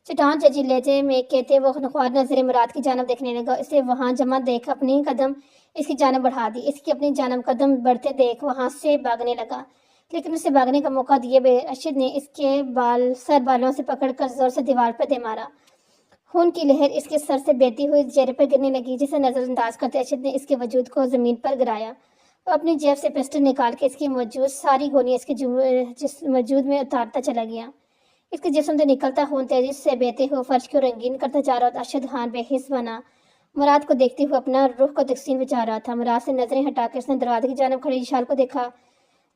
چٹان ججی لہجے میں کہتے وہ خوار نظر مراد کی جانب دیکھنے لگا، اسے وہاں جمع دیکھ اپنی قدم اس کی جانب بڑھا دی، اس کی اپنی جانب قدم بڑھتے دیکھ وہاں سے بھاگنے لگا، لیکن اسے بھاگنے کا موقع دیے بغیر ارشد نے اس کے سر بالوں سے پکڑ کر زور سے دیوار پر دے مارا۔ خون کی لہر اس کے سر سے بہتی ہوئی چہرے پر گرنے لگی، جسے نظر انداز کرتے ارشد نے اس کے وجود کو زمین پر گرایا۔ وہ اپنی جیب سے پسٹل نکال کے اس کی موجود ساری گولیاں اس کے وجود میں اتارتا چلا گیا۔ اس کے جسم سے نکلتا خون تیزی سے بہتے ہوئے فرش کو رنگین کرتا جا رہا تھا۔ ارشد خان بے حس بنا مراد کو دیکھتے ہوئے اپنا رخ کو تقسیم میں جا رہا تھا۔ مراد سے نظریں ہٹا کر اس نے دروازے کی جانب کھڑی شال کو دیکھا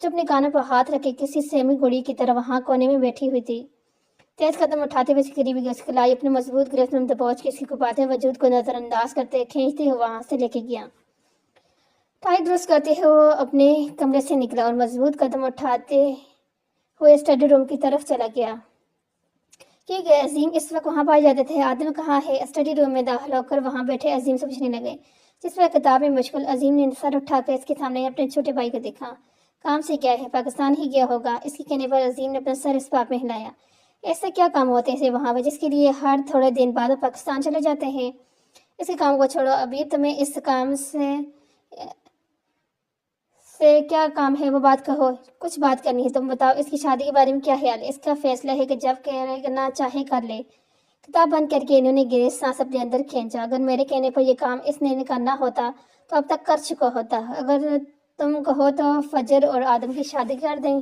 جو اپنے کانوں پر ہاتھ رکھے کسی سیمی گوڑی کی طرح وہاں کونے میں بیٹھی ہوئی تھی۔ تیز قدم اٹھاتے ہوئے اس کے قریبی اس کلائی اپنے مضبوط گرفت میں دبوچ کے اس کے کپاتے وجود کو نظر انداز کرتے کھینچتے ہوئے وہاں سے لے کے گیا۔ ٹائی درست کرتے ہوئے وہ اپنے کمرے سے نکلا اور مضبوط قدم اٹھاتے ہوئے اسٹڈی روم کی طرف چلا گیا۔ کہ عظیم اس وقت وہاں پائے جاتے تھے۔ آدم کہاں ہے؟ اسٹڈی روم میں داخل ہو کر وہاں بیٹھے عظیم سے پوچھنے لگے۔ جس پر کتاب میں مشغول عظیم نے سر اٹھا کر اس کے سامنے اپنے چھوٹے بھائی کو دیکھا۔ کام سے کیا ہے، پاکستان ہی گیا ہوگا۔ اس کے کہنے پر عظیم نے اپنا سر اس بات میں ہلایا۔ ایسا کیا کام ہوتے ہیں وہاں پہ جس کے لیے ہر تھوڑے دن بعد وہ پاکستان چلے جاتے ہیں؟ اس کے کام کو چھوڑو، ابھی تمہیں اس کام سے کیا کام ہے وہ بات کہو۔ کچھ بات کرنی ہے، تم بتاؤ اس کی شادی کے بارے میں کیا خیال ہے؟ اس کا فیصلہ ہے کہ جب کرنا چاہے کر لے۔ کتاب بند کر کے انہوں نے گہری سانس اپنے اندر کھینچا۔ اگر میرے کہنے پر یہ کام اس نے کرنا ہوتا تو اب تک کر چکا ہوتا۔ اگر تم کہو تو فجر اور آدم کی شادی کر دیں۔